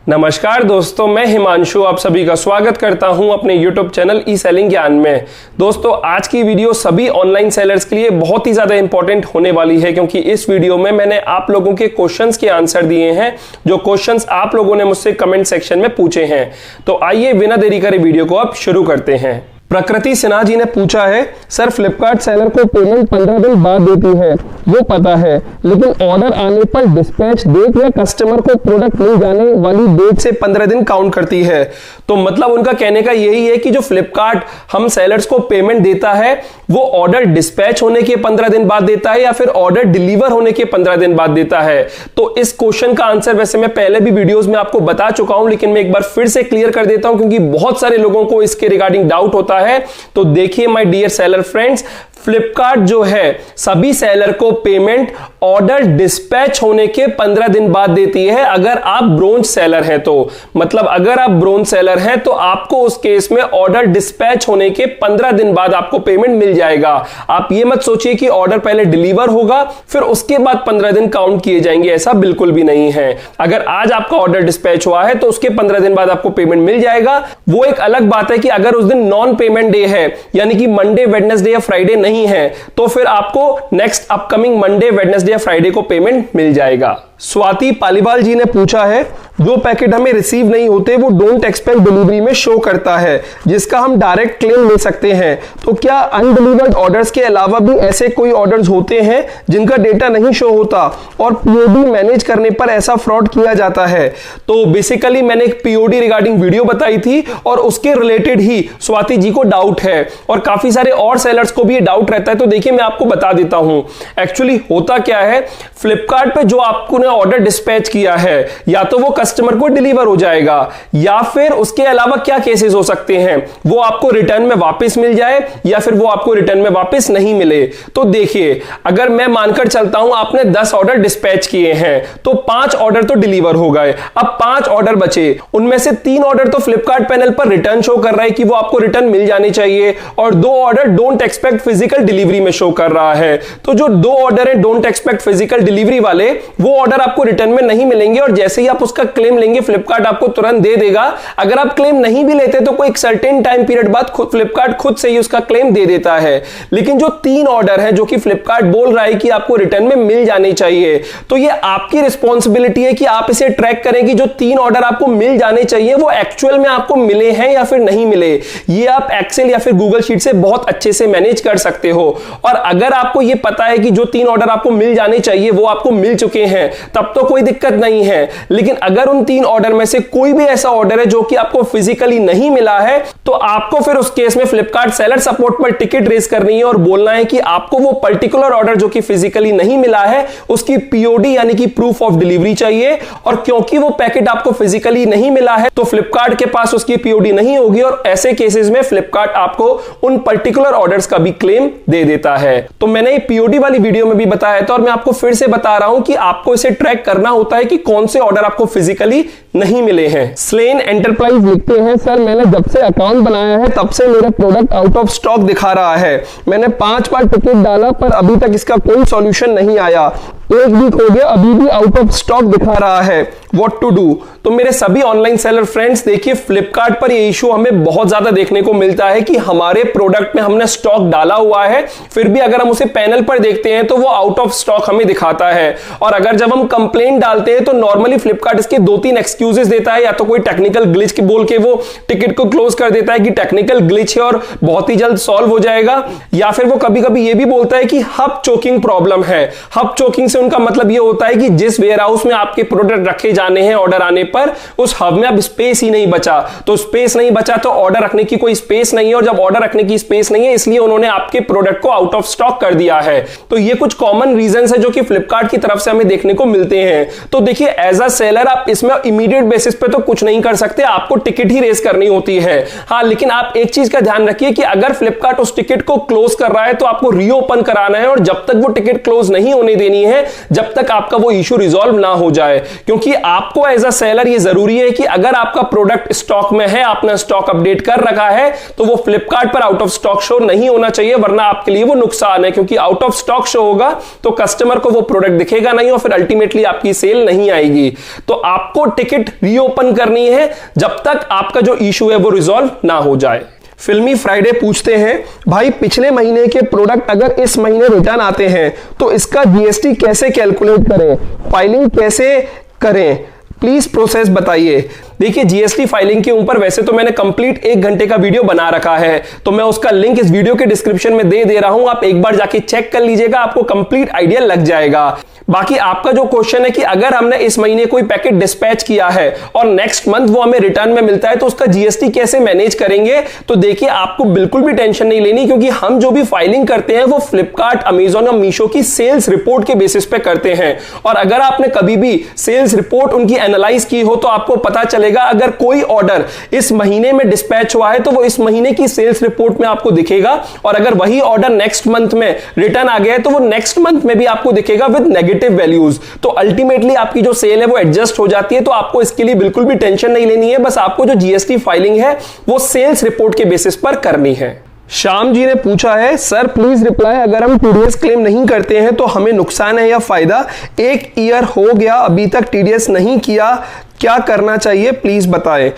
नमस्कार दोस्तों, मैं हिमांशु आप सभी का स्वागत करता हूं अपने YouTube चैनल ई सेलिंग ज्ञान में। दोस्तों, आज की वीडियो सभी ऑनलाइन सेलर्स के लिए बहुत ही ज़्यादा इंपॉर्टेंट होने वाली है, क्योंकि इस वीडियो में मैंने आप लोगों के क्वेश्चंस के आंसर दिए हैं, जो क्वेश्चंस आप लोगों ने मुझसे कमेंट सेक्शन में पूछे हैं। तो आइए बिना देरी करे वीडियो को अब शुरू करते हैं। प्रकृति सिन्हा जी ने पूछा है, सर फ्लिपकार्ट सेलर को पेमेंट 15 दिन बाद देती है, वो पता है, लेकिन ऑर्डर आने पर डिस्पैच डेट या कस्टमर को प्रोडक्ट मिल जाने वाली डेट से 15 दिन काउंट करती है। तो मतलब उनका कहने का यही है कि जो फ्लिपकार्ट हम सेलर्स को पेमेंट देता है वो ऑर्डर डिस्पैच होने के 15 दिन बाद देता है या फिर ऑर्डर डिलीवर होने के 15 दिन बाद देता है। तो इस क्वेश्चन का आंसर वैसे मैं पहले भी वीडियोस में आपको बता चुका हूं, लेकिन मैं एक बार फिर से क्लियर कर देता हूं, क्योंकि बहुत सारे लोगों को इसके रिगार्डिंग डाउट होता है। तो देखिए my dear seller friends, Flipkart जो है सभी सेलर को पेमेंट ऑर्डर डिस्पैच होने के 15 दिन बाद देती है, अगर आप ब्रोंज सेलर हैं तो। मतलब अगर आप ब्रोंज सेलर हैं तो आपको उस केस में ऑर्डर डिस्पैच होने के 15 दिन बाद आपको पेमेंट मिल जाएगा। आप ये मत सोचिए कि ऑर्डर पहले डिलीवर होगा फिर उसके बाद 15 दिन काउंट किए जाएंगे, ऐसा बिल्कुल भी नहीं है। अगर आज आपका ऑर्डर डिस्पैच हुआ है तो उसके 15 दिन बाद आपको पेमेंट मिल जाएगा। वो एक अलग बात है कि अगर उस दिन नॉन पेमेंट डे है, यानी कि मंडे, वेडनेसडे या फ्राइडे नहीं है, तो फिर आपको नेक्स्ट अपकमिंग मंडे, वेडनेसडे या फ्राइडे को पेमेंट मिल जाएगा। स्वाति पालीवाल जी ने पूछा है, जो पैकेट हमें रिसीव नहीं होते वो डोंट एक्सपेक्ट डिलीवरी में शो करता है, जिसका हम डायरेक्ट क्लेम ले सकते हैं, तो क्या अनडिलीवर्ड ऑर्डर्स के अलावा भी ऐसे कोई ऑर्डर्स होते हैं जिनका डेटा नहीं शो होता और पीओडी मैनेज करने पर ऐसा फ्रॉड किया जाता है? तो बेसिकली मैंने एक पीओडी रिगार्डिंग वीडियो बताई थी और उसके रिलेटेड ही स्वाति जी को डाउट है और काफी सारे और सेलर्स को भी ये डाउट रहता है। तो देखिए मैं आपको बता देता हूं एक्चुअली होता क्या है। फ्लिपकार्ट पे जो आपको ऑर्डर डिस्पैच किया है, या तो वो कस्टमर को डिलीवर हो जाएगा, या फिर उसके अलावा क्या केसेस हो सकते हैं, वो आपको रिटर्न में वापस मिल जाए या फिर वो आपको रिटर्न में वापस नहीं मिले। तो देखिए, अगर मैं मानकर चलता हूं आपने 10 ऑर्डर डिस्पैच किए हैं तो 5 ऑर्डर तो डिलीवर हो गए, अब 5 ऑर्डर बचे, उनमें से 3 ऑर्डर तो फ्लिपकार्ट पैनल पर रिटर्न शो कर रहा है कि वो आपको रिटर्न मिल जाने चाहिए, और 2 order don't expect physical delivery में शो कर रहा है। तो जो 2 ऑर्डर है डोंट एक्सपेक्ट फिजिकल डिलीवरी वाले, वो ऑर्डर आपको रिटर्न में नहीं मिलेंगे, और जैसे ही आप उसका क्लेम लेंगे फ्लिपकार्ट आपको तुरंत दे देगा। अगर आप क्लेम नहीं भी लेते तो कोई एक सर्टेन टाइम पीरियड बाद फ्लिपकार्ट खुद से ही उसका क्लेम दे देता है। लेकिन जो 3 ऑर्डर है जो कि फ्लिपकार्ट बोल रहा है कि आपको रिटर्न में मिल जाने चाहिए, तो ये आपकी रिस्पॉन्सिबिलिटी है कि आप इसे ट्रैक करें कि जो 3 ऑर्डर आपको मिल जाने चाहिए वो एक्चुअल में आपको मिले हैं या फिर नहीं मिले। ये आप एक्सेल या फिर गूगल शीट से बहुत अच्छे से मैनेज कर सकते हो। और अगर आपको ये पता है कि जो 3 ऑर्डर आपको मिल जाने चाहिए वो आपको मिल चुके हैं, तब तो कोई दिक्कत नहीं है। लेकिन अगर उन 3 ऑर्डर में से कोई भी ऐसा ऑर्डर है जो कि आपको फिजिकली नहीं मिला है, तो आपको फिर उस केस में फ्लिपकार्ट सेलर सपोर्ट पर टिकट रेज करनी है और बोलना है कि आपको वो पर्टिकुलर ऑर्डर जो कि फिजिकली नहीं मिला है उसकी पीओडी यानी कि प्रूफ ऑफ डिलीवरी चाहिए। और क्योंकि वो पैकेट आपको फिजिकली नहीं मिला है तो फ्लिपकार्ट के पास उसकी पीओडी नहीं होगी, और ऐसे केसेस में फ्लिपकार्ट आपको उन पर्टिकुलर ऑर्डर्स का भी क्लेम दे देता है। तो मैंने पीओडी वाली वीडियो में भी बताया था और मैं आपको फिर से बता रहा हूं कि आपको इसे ट्रैक करना होता है कि कौन से ऑर्डर आपको फिजिकली नहीं मिले हैं। स्लेन एंटरप्राइज लिखते हैं, सर मैंने जब से अकाउंट बनाया है तब से मेरा प्रोडक्ट आउट ऑफ स्टॉक दिखा रहा है। मैंने 5 बार टिकट डाला पर अभी तक इसका कोई सॉल्यूशन नहीं आया। 1 वीक हो गया, अभी भी आउट ऑफ स्टॉक दिखा रहा है, व्हाट टू डू? तो मेरे सभी ऑनलाइन सेलर फ्रेंड्स, देखिए फ्लिपकार्ट पर ये इशू हमें बहुत ज्यादा देखने को मिलता है कि हमारे प्रोडक्ट में हमने स्टॉक डाला हुआ है, फिर भी अगर हम उसे पैनल पर देखते हैं तो वो आउट ऑफ स्टॉक हमें दिखाता है। और अगर जब हम कंप्लेंट डालते हैं तो नॉर्मली फ्लिपकार्ट इसके 2-3 एक्सक्यूजेस देता है, या तो कोई टेक्निकल ग्लिच की बोल के वो टिकट को क्लोज कर देता है कि टेक्निकल ग्लिच है और बहुत ही जल्द सॉल्व हो जाएगा, या फिर वो कभी कभी ये भी बोलता है कि हब चोकिंग प्रॉब्लम है। हब चोकिंग से उनका मतलब ये होता है कि जिस वेयर हाउस में आपके प्रोडक्ट रखे जाने हैं ऑर्डर आने पर, उस हब में अब स्पेस ही नहीं बचा। तो स्पेस नहीं बचा तो ऑर्डर रखने की कोई स्पेस नहीं है, और जब ऑर्डर रखने की स्पेस नहीं है इसलिए उन्होंने आपके प्रोडक्ट को आउट ऑफ स्टॉक कर दिया है। तो ये कुछ कॉमन रीजंस है जो कि फ्लिपकार्ट की तरफ से हमें देखने को मिलते हैं। तो देखिए एज अ सेलर आप इसमें इमीडिएट बेसिस पे तो कुछ नहीं कर सकते, आपको टिकट ही रेस करनी होती है। हाँ, लेकिन आप एक चीज का ध्यान रखिए कि अगर फ्लिपकार्ट उस टिकट को क्लोज कर रहा है तो आपको रीओपन कराना है, और जब तक वो टिकट क्लोज नहीं होने देनी है जब तक आपका वो इशू रिजॉल्व ना हो जाए। क्योंकि आपको एज अ सेलर ये जरूरी है कि अगर आपका प्रोडक्ट स्टॉक में है, आपने स्टॉक अपडेट कर रखा है, तो वो फ्लिपकार्ट पर आउट ऑफ स्टॉक शो नहीं होना चाहिए, वरना आपके लिए वो नुकसान है। क्योंकि आउट ऑफ स्टॉक शो होगा तो कस्टमर को वो प्रोडक्ट दिखेगा नहीं और फिर अल्टीमेटली आपकी सेल नहीं आएगी। तो आपको टिकट रीओपन करनी है जब तक आपका जो इशू है वो रिजॉल्व ना हो जाए। फिल्मी फ्राइडे पूछते हैं, भाई पिछले महीने के प्रोडक्ट अगर इस महीने रिटर्न आते हैं तो इसका जीएसटी कैसे कैलकुलेट करें, फाइलिंग कैसे करें, प्लीज प्रोसेस बताइए। देखिए, जीएसटी फाइलिंग के ऊपर वैसे तो मैंने कंप्लीट 1 घंटे का वीडियो बना रखा है, तो मैं उसका लिंक इस वीडियो के डिस्क्रिप्शन में दे रहा हूं, आप एक बार जाके चेक कर लीजिएगा, आपको कंप्लीट आइडिया लग जाएगा। बाकी आपका जो क्वेश्चन है कि अगर हमने इस महीने कोई पैकेट डिस्पैच किया है और नेक्स्ट मंथ वो हमें रिटर्न में मिलता है तो उसका जीएसटी कैसे मैनेज करेंगे, तो देखिए आपको बिल्कुल भी टेंशन नहीं लेनी, क्योंकि हम जो भी फाइलिंग करते हैं वो फ्लिपकार्ट, अमेजॉन और मीशो की सेल्स रिपोर्ट के बेसिस पे करते हैं। और अगर आपने कभी भी सेल्स रिपोर्ट उनकी एनालाइज की हो तो आपको पता चलेगा अगर कोई ऑर्डर इस महीने में डिस्पैच हुआ है तो वो इस महीने की सेल्स रिपोर्ट में आपको दिखेगा, और अगर वही ऑर्डर नेक्स्ट मंथ में रिटर्न आ गया है तो वो नेक्स्ट मंथ में भी आपको दिखेगा विद नेगेटिव वैल्यूज। तो अल्टीमेटली आपकी जो सेल है वो एडजस्ट हो जाती है। तो आपको इसके लिए बिल्कुल भी टेंशन नहीं लेनी है, बस आपको जो जीएसटी फाइलिंग है वो सेल्स रिपोर्ट के बेसिस पर करनी है। श्याम जी ने पूछा है, सर प्लीज रिप्लाई, अगर हम टीडीएस क्लेम नहीं करते हैं तो हमें नुकसान है या फायदा? 1 ईयर हो गया अभी तक टीडीएस नहीं किया, क्या करना चाहिए प्लीज बताएं।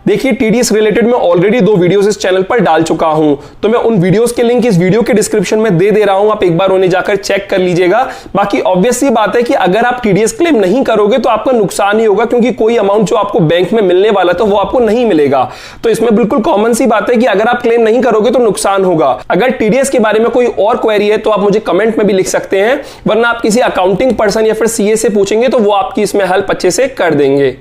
देखिए, टीडीएस रिलेटेड मैं ऑलरेडी 2 वीडियोस इस चैनल पर डाल चुका हूं, तो मैं उन वीडियोस के लिंक इस वीडियो के डिस्क्रिप्शन में दे रहा हूं, आप एक बार उन्हें जाकर चेक कर लीजिएगा। बाकी ऑब्वियस सी बात है कि अगर आप टीडीएस क्लेम नहीं करोगे तो आपका नुकसान ही होगा, क्योंकि कोई अमाउंट जो आपको बैंक में मिलने वाला था वो आपको नहीं मिलेगा। तो इसमें बिल्कुल कॉमन सी बात है कि अगर आप क्लेम नहीं करोगे तो नुकसान होगा। अगर टीडीएस के बारे में कोई और क्वेरी है तो आप मुझे कमेंट में भी लिख सकते हैं, वरना आप किसी अकाउंटिंग पर्सन या फिर सीए से पूछेंगे तो वो आपकी इसमें हेल्प अच्छे से कर देंगे।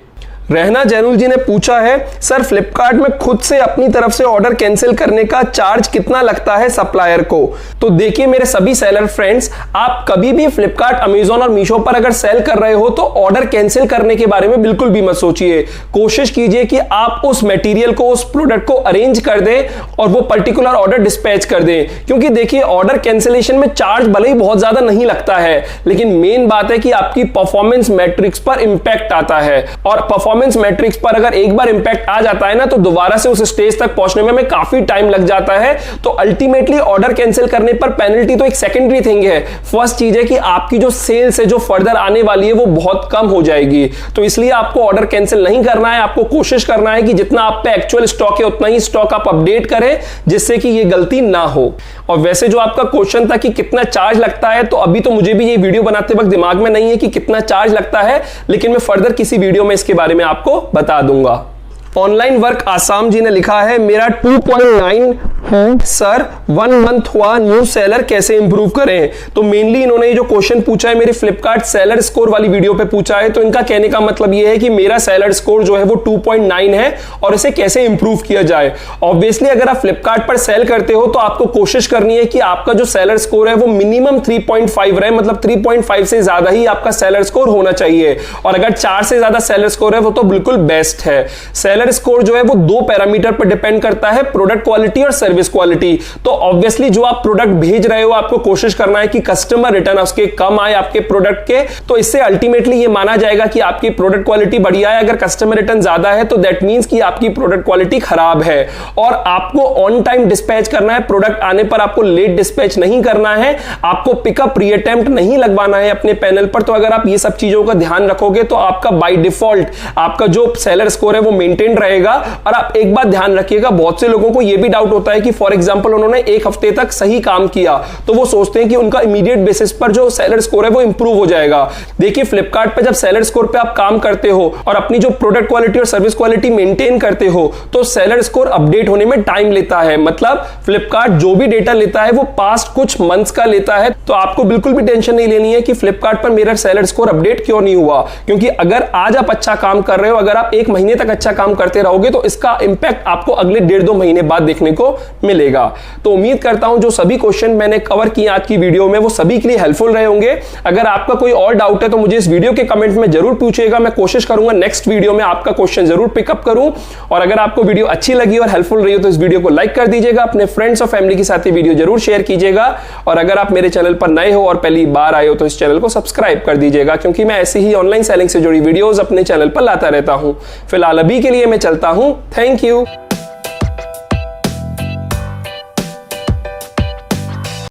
रहना जैनुल जी ने पूछा है, सर फ्लिपकार्ट में खुद से अपनी तरफ से ऑर्डर कैंसिल करने का चार्ज कितना लगता है सप्लायर को? तो देखिए मेरे सभी सेलर फ्रेंड्स, आप कभी भी फ्लिपकार्ट, अमेजॉन और मीशो पर अगर सेल कर रहे हो तो ऑर्डर कैंसिल करने के बारे में बिल्कुल भी मत सोचिए। कोशिश कीजिए कि आप उस मटेरियल को, उस प्रोडक्ट को अरेंज कर दें और वो पर्टिकुलर ऑर्डर डिस्पैच कर दें। क्योंकि देखिए, ऑर्डर कैंसिलेशन में चार्ज भले ही बहुत ज्यादा नहीं लगता है, लेकिन मेन बात है कि आपकी परफॉर्मेंस मैट्रिक्स पर इंपैक्ट आता है, और परफॉर्मेंस मैट्रिक्स पर अगर एक बार इंपैक्ट आ जाता है ना, तो दोबारा से उस स्टेज तक पहुंचने में हमें काफी टाइम लग जाता है। तो अल्टीमेटली ऑर्डर कैंसिल करने पर पेनल्टी तो एक सेकेंडरी थिंग है। फर्स्ट चीज है कि आपकी जो सेल्स है जो फर्दर आने वाली है वो बहुत कम हो जाएगी। तो इसलिए आपको ऑर्डर कैंसिल नहीं करना है, आपको कोशिश करना है कि जितना आप पे एक्चुअल स्टॉक है उतना ही स्टॉक आप अपडेट करें, जिससे कि ये गलती ना हो। और वैसे जो आपका क्वेश्चन था कि कितना चार्ज लगता है, तो अभी तो मुझे भी ये वीडियो बनाते वक्त दिमाग में नहीं है कि कितना चार्ज लगता है, लेकिन मैं फर्दर किसी वीडियो में इसके बारे में आपको बता दूंगा। ऑनलाइन वर्क आसाम जी ने लिखा है, मेरा 2.9 है सर, 1 मंथ हुआ, न्यू सेलर कैसे इंप्रूव करें? तो मेनली इन्होंने ये जो क्वेश्चन पूछा है मेरे फ्लिपकार्ट सेलर स्कोर वाली वीडियो पे पूछा है। तो इनका कहने का मतलब ये है कि मेरा सेलर स्कोर जो है वो 2.9 है और इसे कैसे इंप्रूव किया जाए। ऑब्वियसली अगर आप फ्लिपकार्ट पर सेल करते हो तो आपको कोशिश करनी है कि आपका जो सेलर स्कोर है वो मिनिमम 3.5 रहे, मतलब 3.5 से ज्यादा ही आपका सेलर स्कोर होना चाहिए। और अगर 4 से ज्यादा सेलर स्कोर है वो तो बिल्कुल बेस्ट है। सेलर स्कोर जो है वो 2 पैरामीटर पर डिपेंड करता है, प्रोडक्ट क्वालिटी और सर्विस क्वालिटी। तो ऑब्वियसली जो आप प्रोडक्ट भेज रहे हो आपको कोशिश करना है कि कस्टमर रिटर्न उसके कम आए आपके प्रोडक्ट के, तो इससे अल्टीमेटली ये माना जाएगा कि आपकी प्रोडक्ट क्वालिटी बढ़िया है। अगर कस्टमर रिटर्न ज्यादा है तो दैट मींस कि आपकी प्रोडक्ट क्वालिटी खराब है। और आपको ऑन टाइम डिस्पैच करना है, प्रोडक्ट आने पर आपको लेट डिस्पैच नहीं करना है, आपको पिकअप रीअटेम्प्ट नहीं लगवाना है अपने पैनल पर। तो अगर आप ये सब चीजों का ध्यान रखोगे तो आपका बाय डिफॉल्ट आपका जो सेलर स्कोर है वो मेंटेन रहेगा। और आप एक बात ध्यान रखिएगा, बहुत से लोगों को यह भी डाउट होता है कि फॉर एग्जांपल उन्होंने 1 हफ्ते तक सही काम किया तो वो सोचते हैं कि उनका इमीडिएट बेसिस पर जो सेलर स्कोर है वो इंप्रूव हो जाएगा। देखिए, फ्लिपकार्ट पे जब सेलर स्कोर पे आप काम करते हो और अपनी जो प्रोडक्ट क्वालिटी और सर्विस क्वालिटी मेंटेन करते हो तो सेलर स्कोर अपडेट होने में टाइम लेता है। मतलब फ्लिपकार्ट जो भी डेटा लेता है वो पास्ट कुछ मंथ्स का लेता है। तो आपको बिल्कुल भी टेंशन नहीं लेनी है कि फ्लिपकार्ट पर मेरा सेलर स्कोर अपडेट क्यों नहीं हुआ, क्योंकि अगर आज आप अच्छा काम कर रहे हो, अगर आप 1 महीने तक अच्छा काम करते रहोगे तो इसका इंपैक्ट आपको अगले 1.5-2 महीने बाद देखने को मिलेगा। तो उम्मीद करता हूं जो सभी क्वेश्चन मैंने कवर किए आज की वीडियो में वो सभी के लिए हेल्पफुल रहे होंगे। अगर आपका कोई और डाउट है तो मुझे इस वीडियो के कमेंट में जरूर पूछिएगा, मैं कोशिश करूंगा नेक्स्ट वीडियो में आपका क्वेश्चन जरूर पिकअप करूं। और अगर आपको वीडियो अच्छी लगी और हेल्पफुल रही हो तो इस वीडियो को लाइक कर दीजिएगा, अपने फ्रेंड्स और फैमिली के साथ ये वीडियो जरूर शेयर कीजिएगा। और अगर आप मेरे चैनल पर नए हो और पहली बार आए हो तो इस चैनल को सब्सक्राइब कर दीजिएगा, क्योंकि मैं ऐसी ही ऑनलाइन सेलिंग से जुड़ी वीडियोस अपने चैनल पर लाता रहता हूं। फिलहाल अभी के लिए मैं चलता हूं। Thank you.